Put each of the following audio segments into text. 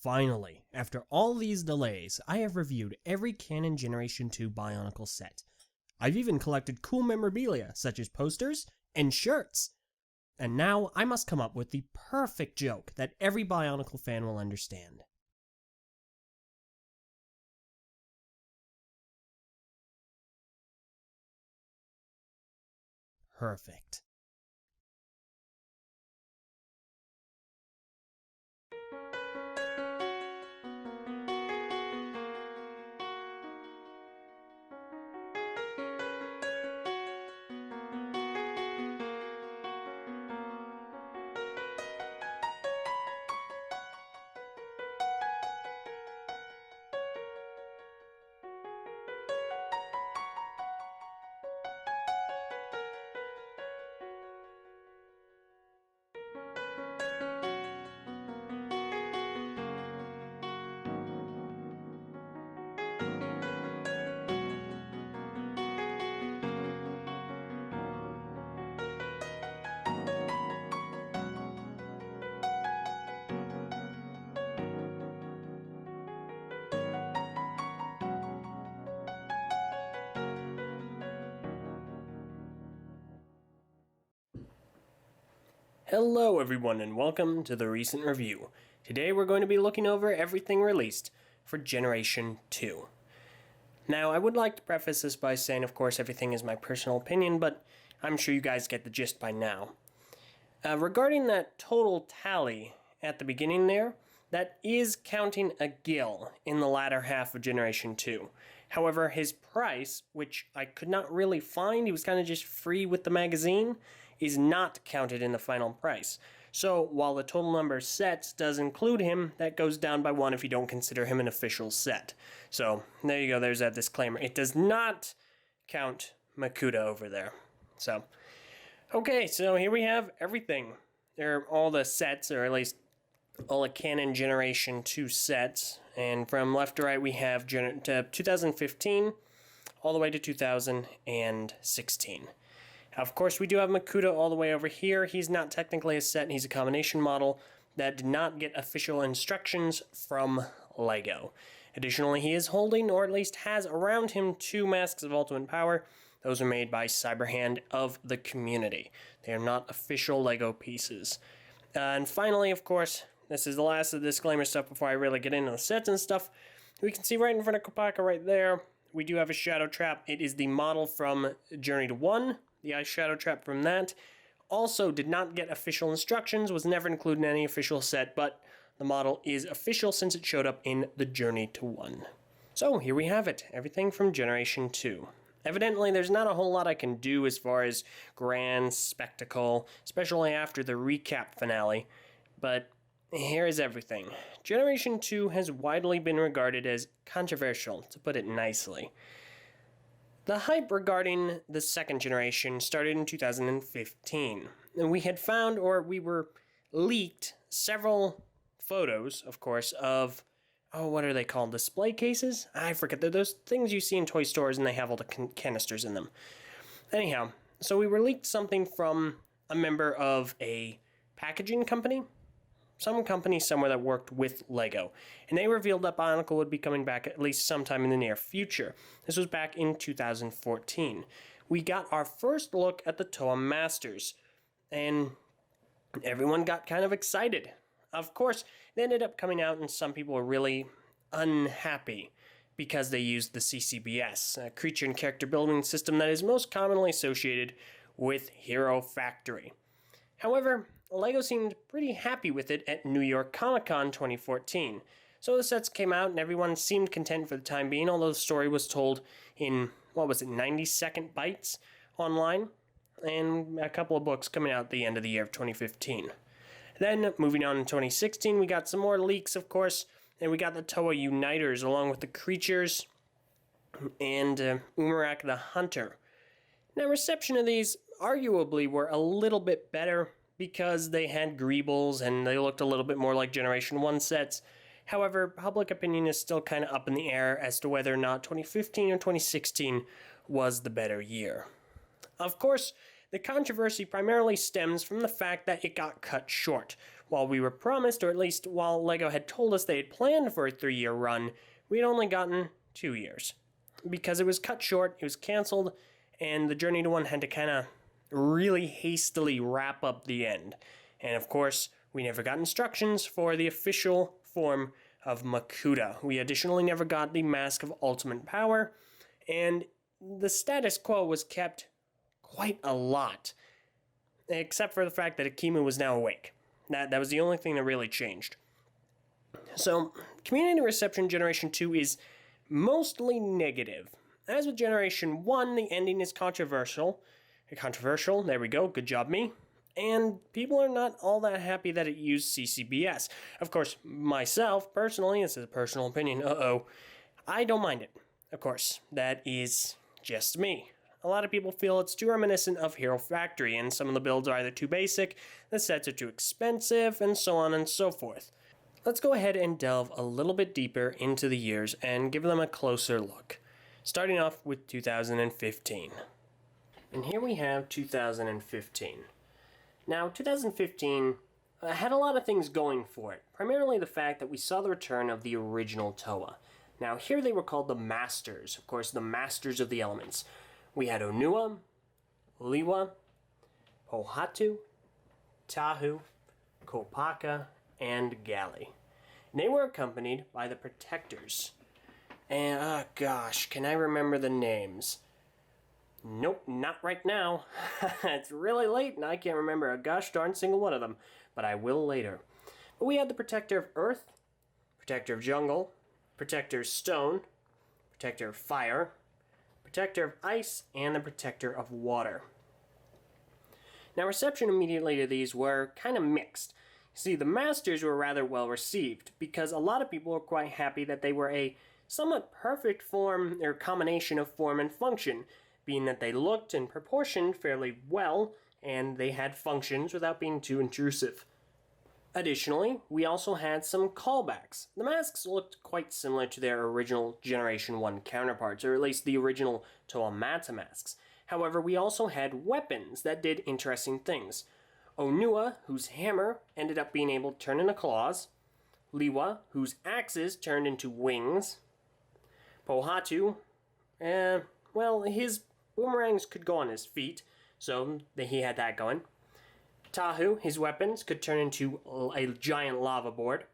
Finally, after all these delays, I have reviewed every Canon Generation 2 Bionicle set. I've even collected cool memorabilia, such as posters and shirts. And now I must come up with the perfect joke that every Bionicle fan will understand. Perfect. Hello everyone and welcome to the recent review. Today we're going to be looking over everything released for Generation 2. Now I would like to preface this by saying of course everything is my personal opinion, but I'm sure you guys get the gist by now. Regarding that total tally at the beginning there, that is counting a Gil in the latter half of Generation 2. However, his price, which I could not really find, he was kind of just free with the magazine, is not counted in the final price. So while the total number of sets does include him, that goes down by 1 if you don't consider him an official set. So there you go, there's that disclaimer. It does not count Makuta over there. So, okay, so here we have everything. There are all the sets, or at least all the Canon Generation 2 sets. And from left to right we have 2015 all the way to 2016. Of course, we do have Makuta all the way over here. He's not technically a set, he's a combination model that did not get official instructions from LEGO. Additionally, he is holding, or at least has around him, 2 Masks of Ultimate Power. Those are made by Cyberhand of the community. They are not official LEGO pieces. And finally, of course, this is the last of the disclaimer stuff before I really get into the sets and stuff. We can see right in front of Kopaka right there, we do have a Shadow Trap. It is the model from Journey to 1. The Ice Shadow Trap from that. Also did not get official instructions, was never included in any official set, but the model is official since it showed up in the Journey to 1. So here we have it, everything from Generation 2. Evidently, there's not a whole lot I can do as far as grand spectacle, especially after the recap finale, but here is everything. Generation 2 has widely been regarded as controversial, to put it nicely. The hype regarding the second generation started in 2015, and we had found, or we were leaked, several photos, of course, of, what are they called, display cases? I forget, they're those things you see in toy stores and they have all the canisters in them. Anyhow, so we were leaked something from a member of a packaging company, some company somewhere that worked with LEGO, and they revealed that Bionicle would be coming back at least sometime in the near future. This was back in 2014. We got our first look at the Toa Masters, and everyone got kind of excited. Of course, they ended up coming out and some people were really unhappy because they used the CCBS, a creature and character building system that is most commonly associated with Hero Factory. However, LEGO seemed pretty happy with it at New York Comic Con 2014. So the sets came out and everyone seemed content for the time being, although the story was told in, 90-second bites online, and a couple of books coming out at the end of the year of 2015. Then, moving on in 2016, we got some more leaks, of course, and we got the Toa Uniters along with the creatures and Umarak the Hunter. Now, reception of these arguably were a little bit better because they had greebles and they looked a little bit more like Generation 1 sets. However, public opinion is still kind of up in the air as to whether or not 2015 or 2016 was the better year. Of course, the controversy primarily stems from the fact that it got cut short. While we were promised, or at least while LEGO had told us they had planned for a 3-year run, we had only gotten 2 years. Because it was cut short, it was cancelled, and the Journey to One had to kind of really hastily wrap up the end. And of course, we never got instructions for the official form of Makuta. We additionally never got the Mask of Ultimate Power, and the status quo was kept quite a lot, except for the fact that Akimu was now awake. That was the only thing that really changed. So, community reception Generation 2 is mostly negative. As with Generation 1, the ending is controversial. Controversial, there we go, good job me. And people are not all that happy that it used CCBS. Of course, myself, personally, this is a personal opinion, I don't mind it. Of course, that is just me. A lot of people feel it's too reminiscent of Hero Factory, and some of the builds are either too basic, the sets are too expensive, and so on and so forth. Let's go ahead and delve a little bit deeper into the years and give them a closer look. Starting off with 2015. And here we have 2015. Now, 2015 had a lot of things going for it, primarily the fact that we saw the return of the original Toa. Now, here they were called the Masters, of course, the Masters of the Elements. We had Onua, Liwa, Pohatu, Tahu, Kopaka, and Gali. And they were accompanied by the Protectors. And, oh gosh, can I remember the names? Nope, not right now. It's really late and I can't remember a gosh darn single one of them, but I will later. But we had the Protector of Earth, Protector of Jungle, Protector of Stone, Protector of Fire, Protector of Ice, and the Protector of Water. Now, reception immediately to these were kind of mixed. See, the Masters were rather well received because a lot of people were quite happy that they were a somewhat perfect form or combination of form and function, being that they looked and proportioned fairly well, and they had functions without being too intrusive. Additionally, we also had some callbacks. The masks looked quite similar to their original Generation 1 counterparts, or at least the original Toa Mata masks. However, we also had weapons that did interesting things. Onua, whose hammer ended up being able to turn into claws. Liwa, whose axes turned into wings. Pohatu, his boomerangs could go on his feet, so he had that going. Tahu, his weapons could turn into a giant lava board.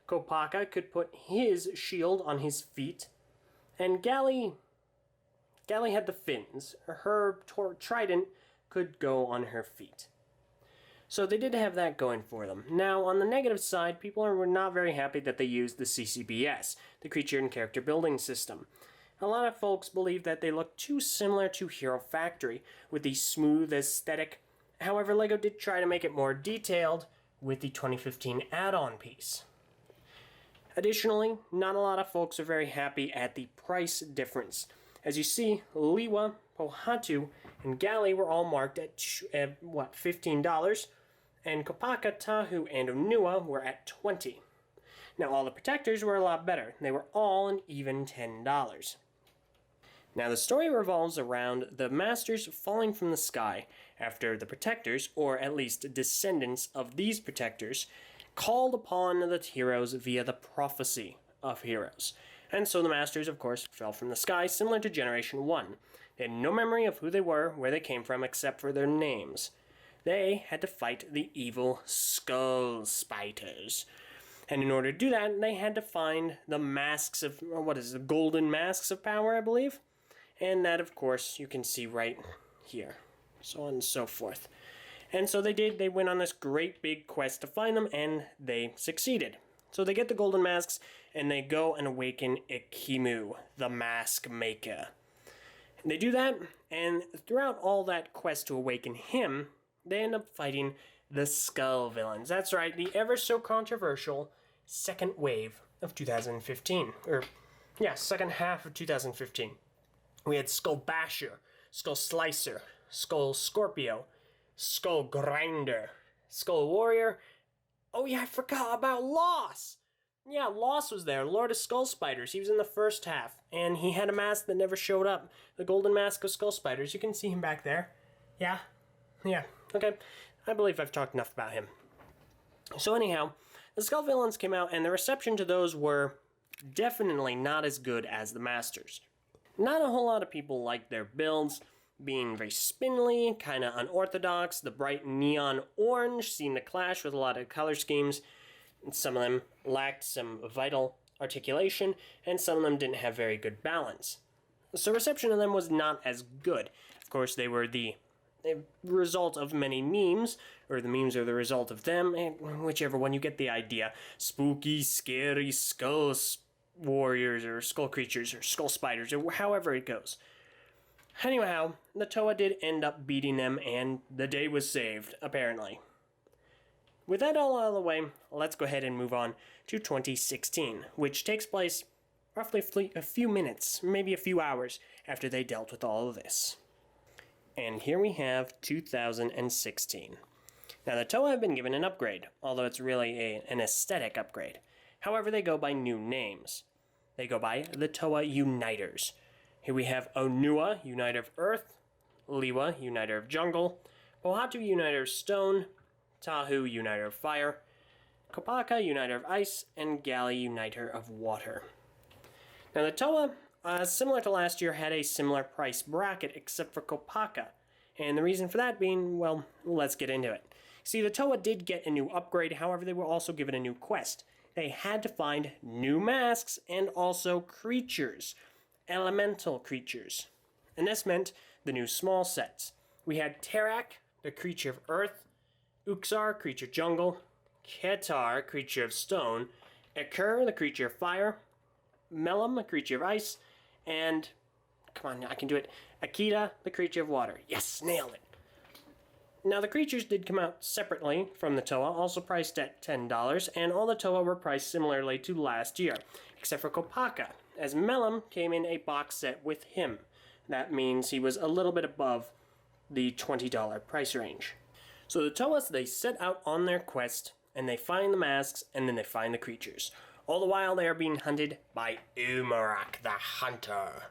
Kopaka could put his shield on his feet. And Gali had the fins. Her trident could go on her feet. So they did have that going for them. Now, on the negative side, people were not very happy that they used the CCBS, the Creature and Character Building System. A lot of folks believe that they look too similar to Hero Factory, with the smooth aesthetic. However, LEGO did try to make it more detailed with the 2015 add-on piece. Additionally, not a lot of folks are very happy at the price difference. As you see, Liwa, Pohatu, and Gali were all marked at $15, and Kopaka, Tahu, and Onua were at $20. Now, all the Protectors were a lot better. They were all an even $10. Now, the story revolves around the Masters falling from the sky after the Protectors, or at least descendants of these Protectors, called upon the heroes via the prophecy of heroes. And so the Masters, of course, fell from the sky, similar to Generation 1. They had no memory of who they were, where they came from, except for their names. They had to fight the evil Skull Spiders. And in order to do that, they had to find the masks of, the golden masks of power, I believe? And that, of course, you can see right here. So on and so forth. And so they did. They went on this great big quest to find them, and they succeeded. So they get the golden masks, and they go and awaken Akimu, the mask maker. And they do that, and throughout all that quest to awaken him, they end up fighting the Skull villains. That's right, the ever so controversial second wave of 2015. Second half of 2015. We had Skull Basher, Skull Slicer, Skull Scorpio, Skull Grinder, Skull Warrior. Oh yeah, I forgot about Loss! Yeah, Loss was there, Lord of Skull Spiders. He was in the first half, and he had a mask that never showed up. The Golden Mask of Skull Spiders. You can see him back there. Yeah, okay. I believe I've talked enough about him. So anyhow, the Skull Villains came out, and the reception to those were definitely not as good as the Masters. Not a whole lot of people liked their builds, being very spindly, kind of unorthodox. The bright neon orange seemed to clash with a lot of color schemes. Some of them lacked some vital articulation, and some of them didn't have very good balance. So reception of them was not as good. Of course, they were the result of many memes, or the memes are the result of them, whichever one, you get the idea. Spooky, scary skull warriors, or skull creatures, or skull spiders, or however it goes. Anyhow, the Toa did end up beating them, and the day was saved, apparently. With that all out of the way, let's go ahead and move on to 2016, which takes place roughly a few minutes, maybe a few hours, after they dealt with all of this. And here we have 2016. Now, the Toa have been given an upgrade, although it's really an aesthetic upgrade. However, they go by new names. They go by the Toa Uniters. Here we have Onua, Uniter of Earth, Liwa, Uniter of Jungle, Pohatu, Uniter of Stone, Tahu, Uniter of Fire, Kopaka, Uniter of Ice, and Gali, Uniter of Water. Now, the Toa, similar to last year, had a similar price bracket except for Kopaka. And the reason for that being, well, let's get into it. See, the Toa did get a new upgrade, however, they were also given a new quest. They had to find new masks and also creatures, elemental creatures. And this meant the new small sets. We had Terak, the creature of Earth, Uxar, creature jungle, Ketar, creature of stone, Ekur, the creature of fire, Melum, a creature of ice, and, come on, I can do it, Akita, the creature of water. Yes, nailed it. Now, the creatures did come out separately from the Toa, also priced at $10, and all the Toa were priced similarly to last year, except for Kopaka, as Melum came in a box set with him. That means he was a little bit above the $20 price range. So the Toas, they set out on their quest, and they find the masks, and then they find the creatures. All the while, they are being hunted by Umarak the Hunter.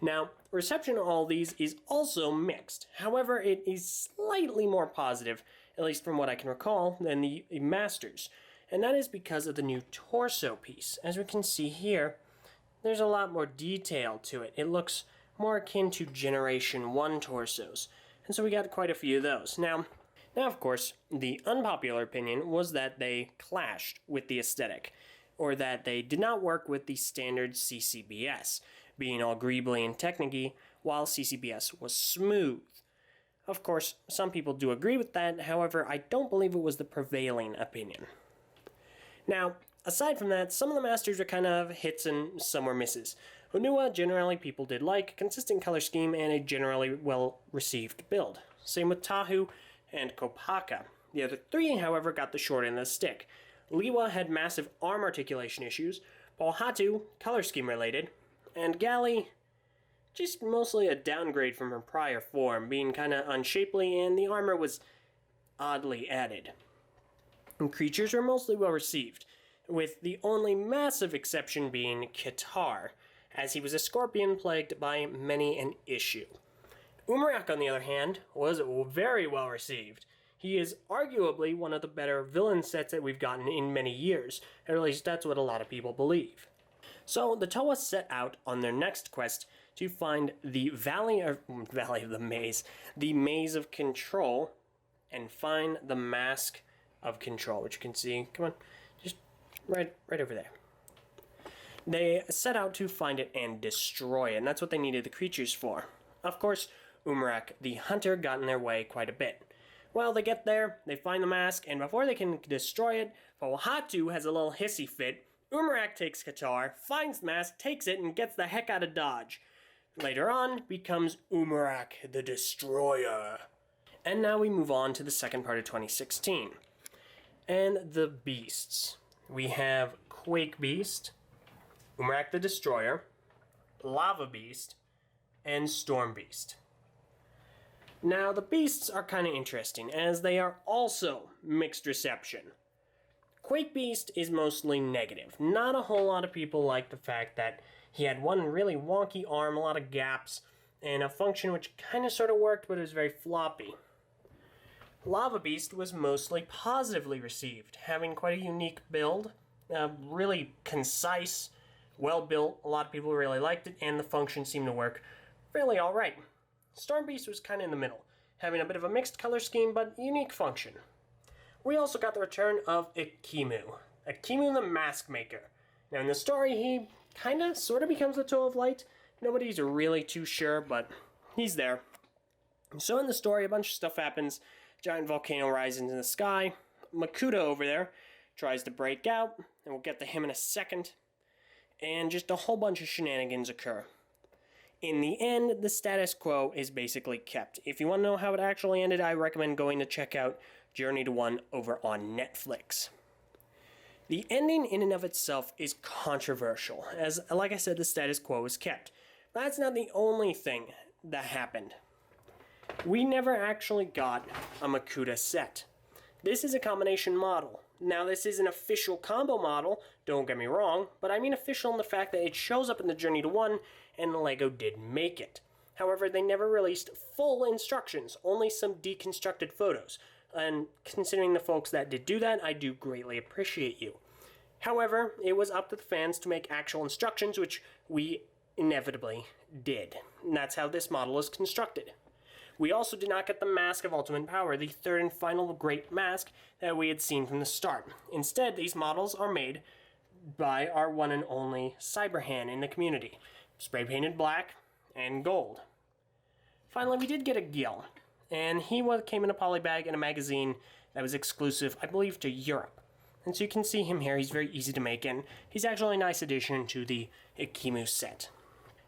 Now, reception of all these is also mixed. However, it is slightly more positive, at least from what I can recall, than the Masters. And that is because of the new torso piece. As we can see here, there's a lot more detail to it. It looks more akin to Generation 1 torsos. And so we got quite a few of those. Now, of course, the unpopular opinion was that they clashed with the aesthetic, or that they did not work with the standard CCBS, being all greebly and technicky, while CCBS was smooth. Of course, some people do agree with that, however, I don't believe it was the prevailing opinion. Now, aside from that, some of the Masters were kind of hits and some were misses. Onua, generally people did like, consistent color scheme, and a generally well-received build. Same with Tahu and Kopaka. The other three, however, got the short end of the stick. Liwa had massive arm articulation issues, Pohatu, color scheme related, and Gali, just mostly a downgrade from her prior form, being kind of unshapely, and the armor was oddly added. And creatures were mostly well received, with the only massive exception being Ketar, as he was a scorpion plagued by many an issue. Umarak, on the other hand, was very well received. He is arguably one of the better villain sets that we've gotten in many years, or at least that's what a lot of people believe. So the Toa set out on their next quest to find the Valley of the Maze, the Maze of Control, and find the Mask of Control, which you can see, come on, just right over there. They set out to find it and destroy it, and that's what they needed the creatures for. Of course, Umarak, the hunter, got in their way quite a bit. Well, they get there, they find the mask, and before they can destroy it, Pohatu has a little hissy fit. Umarak takes Ketar, finds the mask, takes it, and gets the heck out of Dodge. Later on, becomes Umarak the Destroyer. And now we move on to the second part of 2016. And the beasts. We have Quake Beast, Umarak the Destroyer, Lava Beast, and Storm Beast. Now, the beasts are kind of interesting, as they are also mixed reception. Quake Beast is mostly negative. Not a whole lot of people like the fact that he had one really wonky arm, a lot of gaps, and a function which kind of sort of worked, but it was very floppy. Lava Beast was mostly positively received, having quite a unique build, really concise, well built. A lot of people really liked it, and the function seemed to work fairly alright. Storm Beast was kind of in the middle, having a bit of a mixed color scheme, but unique function. We also got the return of Akimu the Mask Maker. Now in the story, he sort of becomes the Toe of Light. Nobody's really too sure, but he's there. So in the story, a bunch of stuff happens. Giant volcano rises into the sky. Makuta over there tries to break out, and we'll get to him in a second. And just a whole bunch of shenanigans occur. In the end, the status quo is basically kept. If you want to know how it actually ended, I recommend going to check out Journey to One over on Netflix. The ending in and of itself is controversial, as, like I said, the status quo is kept. But that's not the only thing that happened. We never actually got a Makuta set. This is a combination model. Now, this is an official combo model, don't get me wrong, but I mean official in the fact that it shows up in the Journey to One, and LEGO did make it. However, they never released full instructions, only some deconstructed photos. And considering the folks that did do that, I do greatly appreciate you. However, it was up to the fans to make actual instructions, which we inevitably did. And that's how this model is constructed. We also did not get the Mask of Ultimate Power, the third and final great mask that we had seen from the start. Instead, these models are made by our one and only Cyberhan in the community. Spray painted black and gold. Finally, we did get a Gil, and he came in a polybag in a magazine that was exclusive, I believe, to Europe. And so you can see him here, he's very easy to make, and he's actually a nice addition to the Akimu set.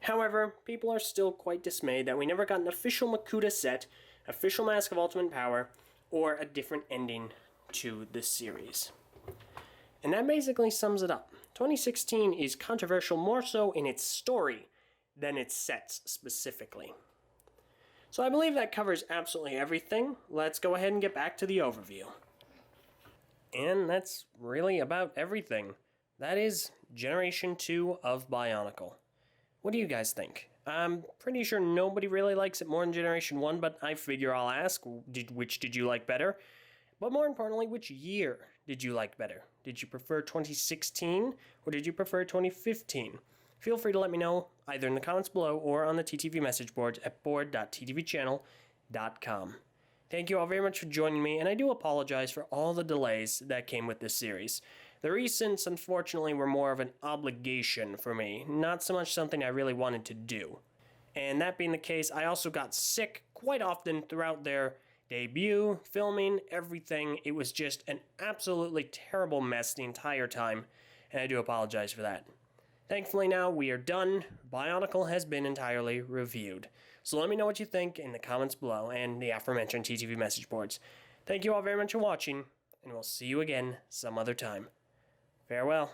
However, people are still quite dismayed that we never got an official Makuta set, official Mask of Ultimate Power, or a different ending to this series. And that basically sums it up. 2016 is controversial more so in its story than its sets specifically. So I believe that covers absolutely everything. Let's go ahead and get back to the overview. And that's really about everything. That is Generation 2 of Bionicle. What do you guys think? I'm pretty sure nobody really likes it more than Generation 1, but I figure I'll ask, which did you like better? But more importantly, which year did you like better? Did you prefer 2016, or did you prefer 2015? Feel free to let me know, either in the comments below or on the TTV message boards at board.ttvchannel.com. Thank you all very much for joining me, and I do apologize for all the delays that came with this series. The recents, unfortunately, were more of an obligation for me, not so much something I really wanted to do. And that being the case, I also got sick quite often throughout their debut, filming, everything. It was just an absolutely terrible mess the entire time, and I do apologize for that. Thankfully now we are done. Bionicle has been entirely reviewed. So let me know what you think in the comments below and the aforementioned TTV message boards. Thank you all very much for watching, and we'll see you again some other time. Farewell.